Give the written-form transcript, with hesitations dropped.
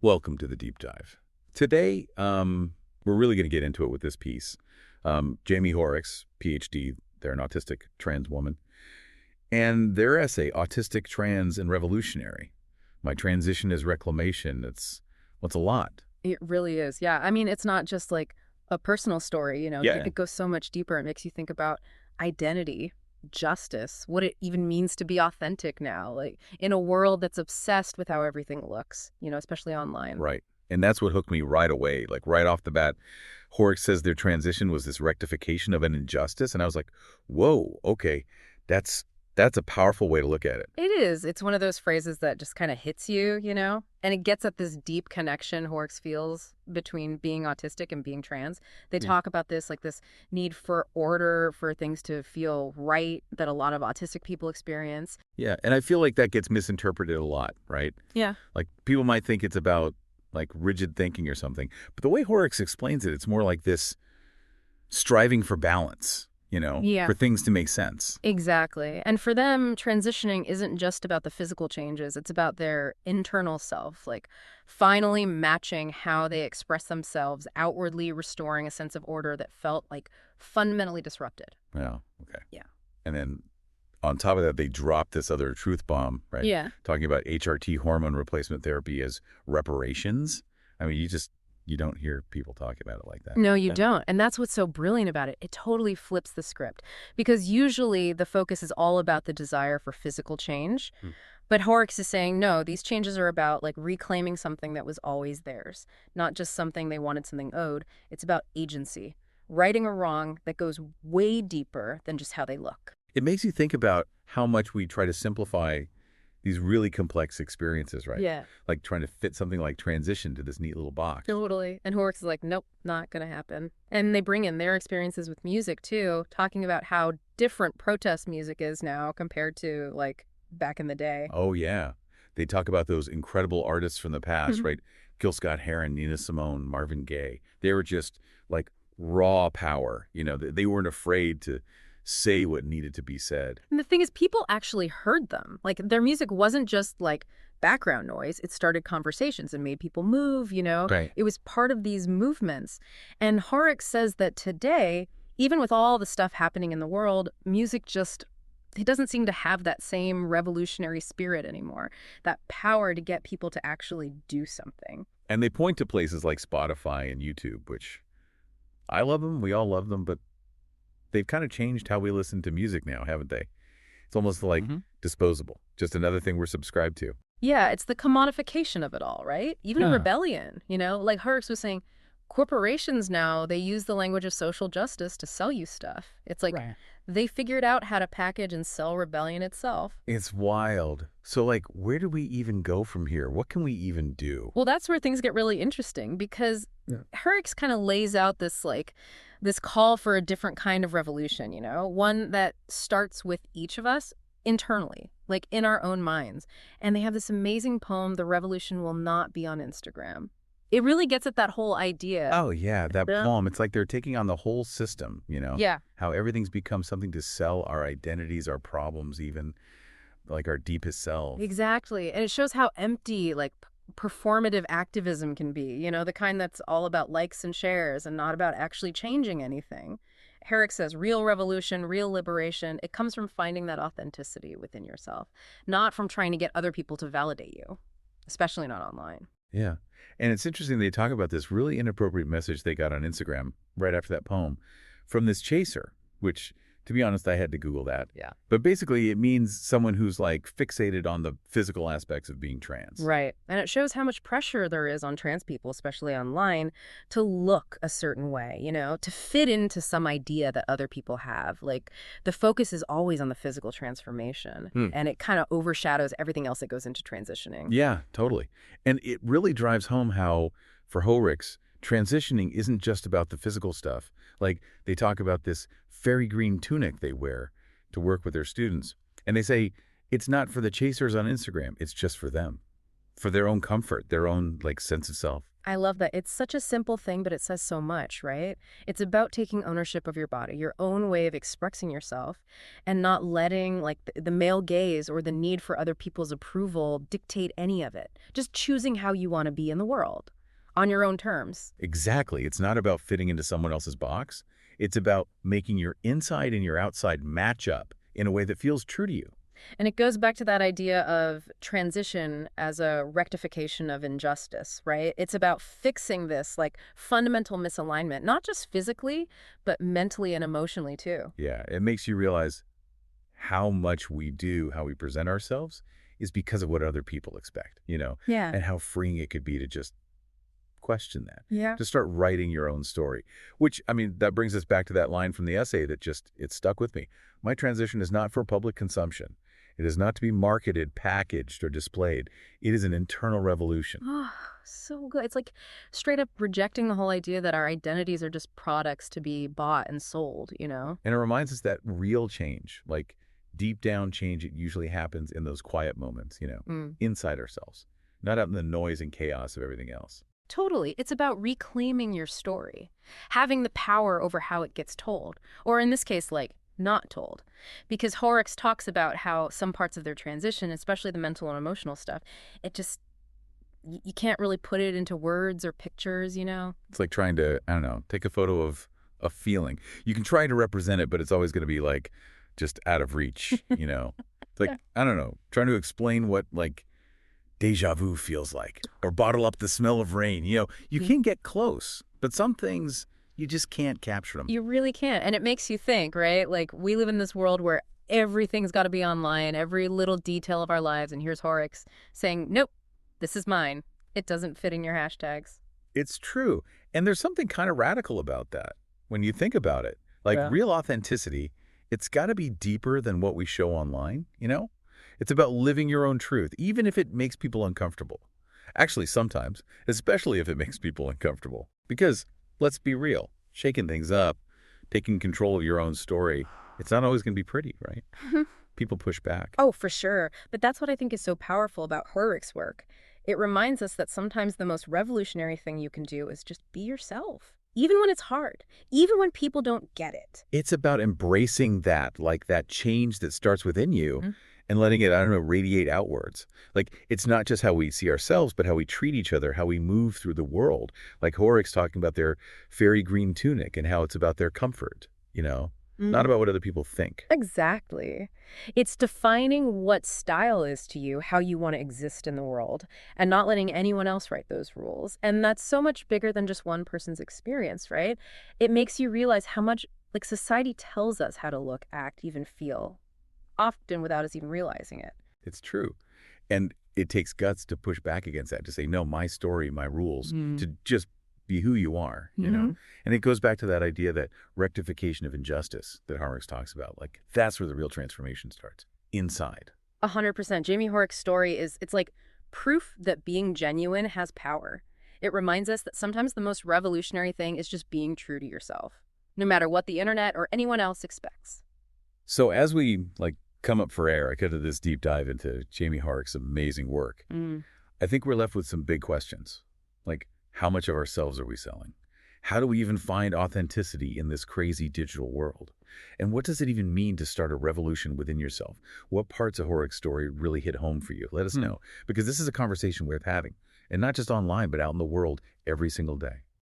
Welcome to the deep dive. Today, we're really going to get into it with this piece. Jamie Horrocks, PhD, they're an autistic trans woman, and their essay, Autistic, Trans, and Revolutionary. My transition is reclamation. It's a lot. It really is. Yeah. I mean, it's not just like a personal story, Yeah. it goes so much deeper. It makes you think about identity, justice, what it even means to be authentic now, like in a world that's obsessed with how everything looks, especially online. Right. And that's what hooked me right away, like right off the bat. Horrocks says their transition was this rectification of an injustice, and I was like, whoa, okay, that's a powerful way to look at it. It is. It's one of those phrases that just kind of hits you, and it gets at this deep connection Horrocks feels between being autistic and being trans. They Yeah. talk about this, like this need for order, for things to feel right that a lot of autistic people experience. Yeah, and I feel like that gets misinterpreted a lot, right? Yeah. Like people might think it's about like rigid thinking or something, but the way Horrocks explains it, it's more like this striving for balance, Yeah. for things to make sense. Exactly. And for them, transitioning isn't just about the physical changes. It's about their internal self, like finally matching how they express themselves, outwardly restoring a sense of order that felt like fundamentally disrupted. Yeah, okay. Yeah. And then on top of that, they drop this other truth bomb, right? Yeah. Talking about HRT hormone replacement therapy as reparations. I mean, you don't hear people talk about it like that. No, you Yeah. don't. And that's what's so brilliant about it. It totally flips the script because usually the focus is all about the desire for physical change. Hmm. But Horrocks is saying, no, these changes are about like reclaiming something that was always theirs, not just something they wanted something owed. It's about agency, righting a wrong that goes way deeper than just how they look. It makes you think about how much we try to simplify these really complex experiences, right? Yeah, Like trying to fit something like transition to this neat little box. totally. And Horrocks is like, nope, not going to happen. And they bring in their experiences with music too, talking about how different protest music is now compared to like back in the day. Oh, yeah. They talk about those incredible artists from the past, Mhm. right? Gil Scott-Heron, Nina Simone, Marvin Gaye. They were just like raw power. They weren't afraid to say what needed to be said. And the thing is, people actually heard them. Like, their music wasn't just like background noise. It started conversations and made people move. Right. It was part of these movements. And Horrocks says that today, even with all the stuff happening in the world, music just, it doesn't seem to have that same revolutionary spirit anymore, that power to get people to actually do something. And they point to places like Spotify and YouTube, which I love them. We all love them, but they've kind of changed how we listen to music now, haven't they? It's almost like disposable, just another thing we're subscribed to. Yeah, it's the commodification of it all, right? Even a Yeah. rebellion, like Herx was saying, corporations now, they use the language of social justice to sell you stuff. It's like Right. they figured out how to package and sell rebellion itself. It's wild. So, like, where do we even go from here? What can we even do? Well, that's where things get really interesting because Yeah. Herx kind of lays out this call for a different kind of revolution, one that starts with each of us internally, like in our own minds. And they have this amazing poem, The Revolution Will Not Be on Instagram. It really gets at that whole idea. Oh, yeah, that Yeah. poem. It's like they're taking on the whole system. Yeah. How everything's become something to sell our identities, our problems, even like our deepest selves. Exactly. And it shows how empty, like, performative activism can be, the kind that's all about likes and shares and not about actually changing anything. Herrick says real revolution, real liberation, it comes from finding that authenticity within yourself, not from trying to get other people to validate you, especially not online. Yeah. And it's interesting they talk about this really inappropriate message they got on Instagram right after that poem from this chaser, which, to be honest, I had to Google that. Yeah. But basically, it means someone who's like fixated on the physical aspects of being trans. Right. And it shows how much pressure there is on trans people, especially online, to look a certain way, to fit into some idea that other people have. Like, the focus is always on the physical transformation, and it kind of overshadows everything else that goes into transitioning. Yeah, totally. And it really drives home how, for Horrocks, transitioning isn't just about the physical stuff. Like, they talk about this fairy green tunic they wear to work with their students. And they say, it's not for the chasers on Instagram. It's just for them, for their own comfort, their own, like, sense of self. I love that. It's such a simple thing, but it says so much, right? It's about taking ownership of your body, your own way of expressing yourself, and not letting like the male gaze or the need for other people's approval dictate any of it. Just choosing how you want to be in the world on your own terms. Exactly. It's not about fitting into someone else's box. It's about making your inside and your outside match up in a way that feels true to you. And it goes back to that idea of transition as a rectification of injustice, right? It's about fixing this like fundamental misalignment, not just physically, but mentally and emotionally too. Yeah, it makes you realize how much we do, how we present ourselves is because of what other people expect, Yeah. and how freeing it could be to just question that, Yeah. to start writing your own story, which, I mean, that brings us back to that line from the essay that it stuck with me. My transition is not for public consumption. It is not to be marketed, packaged, or displayed. It is an internal revolution. Oh, so good. It's like straight up rejecting the whole idea that our identities are just products to be bought and sold, you know? And it reminds us that real change, like deep down change, it usually happens in those quiet moments, Mm. inside ourselves, not out in the noise and chaos of everything else. Totally. It's about reclaiming your story, having the power over how it gets told, or in this case, like, not told. Because Horrocks talks about how some parts of their transition, especially the mental and emotional stuff, it just, you can't really put it into words or pictures, you know? It's like trying to, I don't know, take a photo of a feeling. You can try to represent it, but it's always going to be like just out of reach. It's like, I don't know, trying to explain what like deja vu feels like or bottle up the smell of rain. You can get close, but some things you just can't capture them. You really can't. And it makes you think, right? Like, we live in this world where everything's got to be online, every little detail of our lives. And here's Horrocks saying, nope, this is mine. It doesn't fit in your hashtags. It's true. And there's something kind of radical about that when you think about it. Like Yeah. real authenticity, it's got to be deeper than what we show online. It's about living your own truth, even if it makes people uncomfortable. Actually, sometimes, especially if it makes people uncomfortable. Because, let's be real, shaking things up, taking control of your own story, it's not always going to be pretty, right? People push back. Oh, for sure. But that's what I think is so powerful about Horrocks' work. It reminds us that sometimes the most revolutionary thing you can do is just be yourself. Even when it's hard, even when people don't get it. It's about embracing that, like that change that starts within you Mhm. and letting it, I don't know, radiate outwards. Like, it's not just how we see ourselves, but how we treat each other, how we move through the world. Like Horrocks talking about their fairy green tunic and how it's about their comfort, not about what other people think. Exactly. It's defining what style is to you, how you want to exist in the world, and not letting anyone else write those rules. And that's so much bigger than just one person's experience, right? It makes you realize how much, like, society tells us how to look, act, even feel, often without us even realizing it. It's true. And it takes guts to push back against that, to say, no, my story, my rules, to just be who you are. And it goes back to that idea that rectification of injustice that Horrocks talks about. Like, that's where the real transformation starts, inside. 100%. Jamie Horrocks' story it's like proof that being genuine has power. It reminds us that sometimes the most revolutionary thing is just being true to yourself, no matter what the internet or anyone else expects. So as we, come up for air, I could have this deep dive into Jamie Horrocks' amazing work. I think we're left with some big questions, like how much of ourselves are we selling? How do we even find authenticity in this crazy digital world? And what does it even mean to start a revolution within yourself? What parts of Horrocks' story really hit home for you? Let us know, because this is a conversation worth having, and not just online, but out in the world every single day.